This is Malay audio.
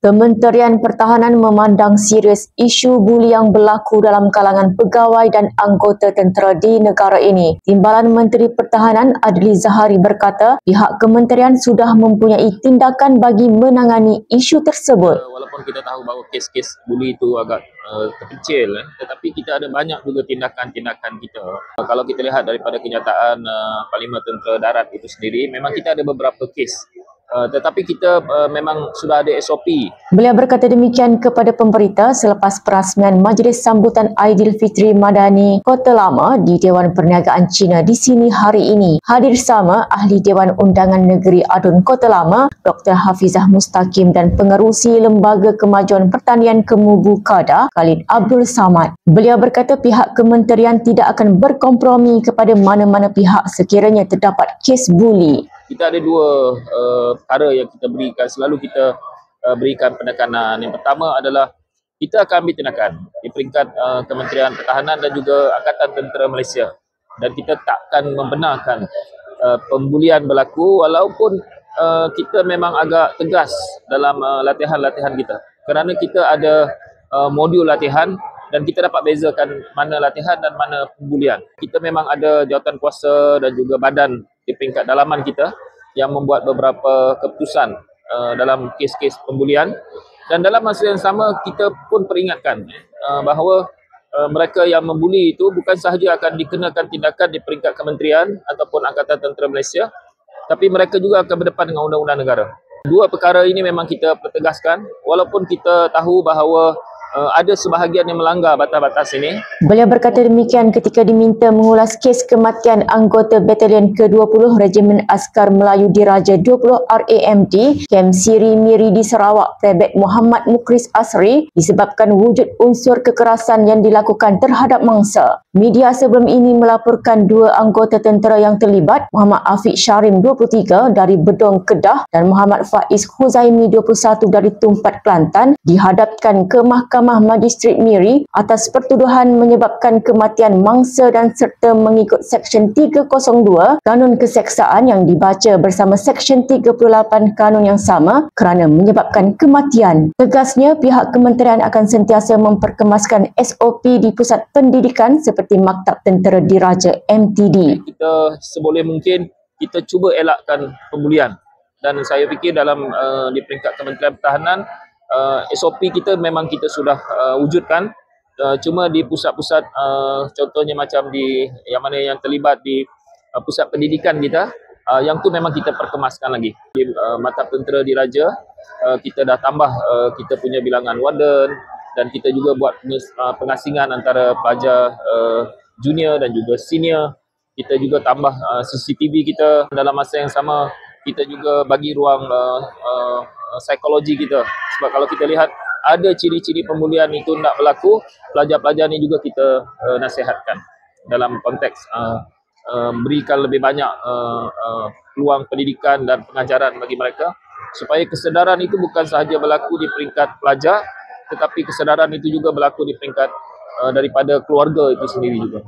Kementerian Pertahanan memandang serius isu buli yang berlaku dalam kalangan pegawai dan anggota tentera di negara ini. Timbalan Menteri Pertahanan Adli Zahari berkata, pihak kementerian sudah mempunyai tindakan bagi menangani isu tersebut. Walaupun kita tahu bahawa kes-kes buli itu agak terkecil, tetapi kita ada banyak juga tindakan-tindakan kita. Kalau kita lihat daripada kenyataan Parlimen Tentera Darat itu sendiri, memang kita ada beberapa kes. Tetapi kita memang sudah ada SOP. Beliau berkata demikian kepada pemberita selepas perasmian Majlis Sambutan Aidilfitri Madani Kota Lama di Dewan Perniagaan Cina di sini hari ini. Hadir sama Ahli Dewan Undangan Negeri Adun Kota Lama, Dr. Hafizah Mustaqim dan Pengerusi Lembaga Kemajuan Pertanian Kemubu Kada, Khalid Abdul Samad. Beliau berkata pihak kementerian tidak akan berkompromi kepada mana-mana pihak sekiranya terdapat kes buli. Kita ada dua perkara yang kita berikan, selalu kita berikan penekanan. Yang pertama adalah kita akan ambil tindakan di peringkat Kementerian Pertahanan dan juga Angkatan Tentera Malaysia. Dan kita takkan membenarkan pembulian berlaku walaupun kita memang agak tegas dalam latihan-latihan kita. Kerana kita ada modul latihan dan kita dapat bezakan mana latihan dan mana pembulian. Kita memang ada jawatan kuasa dan juga badan di peringkat dalaman kita yang membuat beberapa keputusan dalam kes-kes pembulian, dan dalam masa yang sama kita pun peringatkan bahawa mereka yang membuli itu bukan sahaja akan dikenakan tindakan di peringkat kementerian ataupun Angkatan Tentera Malaysia, tapi mereka juga akan berdepan dengan undang-undang negara. Dua perkara ini memang kita pertegaskan walaupun kita tahu bahawa ada sebahagian yang melanggar batas-batas ini. Beliau berkata demikian ketika diminta mengulas kes kematian anggota Batalion ke-20 Regimen Askar Melayu Diraja 20 RAMD Kem Siri Miri di Sarawak, Prebet Muhammad Mukris Asri, disebabkan wujud unsur kekerasan yang dilakukan terhadap mangsa. Media sebelum ini melaporkan dua anggota tentera yang terlibat, Muhammad Afiq Syarim 23 dari Bedong Kedah dan Muhammad Faiz Huzaimi 21 dari Tumpat Kelantan, dihadapkan ke Mahkamah Magistrat Miri atas pertuduhan menyebabkan kematian mangsa dan serta mengikut Seksyen 302 Kanun Keseksaan yang dibaca bersama Seksyen 38 Kanun yang sama kerana menyebabkan kematian. Tegasnya, pihak kementerian akan sentiasa memperkemaskan SOP di pusat pendidikan seperti Maktab Tentera Diraja MTD. Kita seboleh mungkin kita cuba elakkan pembulian, dan saya fikir dalam di peringkat Kementerian Pertahanan SOP kita memang kita sudah wujudkan, cuma di pusat-pusat contohnya macam di yang mana yang terlibat di pusat pendidikan kita, yang tu memang kita perkemaskan lagi. Di Maktab Tentera Diraja kita dah tambah kita punya bilangan warden, dan kita juga buat pengasingan antara pelajar junior dan juga senior. Kita juga tambah CCTV kita. Dalam masa yang sama kita juga bagi ruang psikologi kita. Sebab kalau kita lihat ada ciri-ciri pembulian itu nak berlaku, pelajar-pelajar ni juga kita nasihatkan dalam konteks berikan lebih banyak peluang pendidikan dan pengajaran bagi mereka, supaya kesedaran itu bukan sahaja berlaku di peringkat pelajar, tetapi kesedaran itu juga berlaku di peringkat daripada keluarga itu sendiri juga.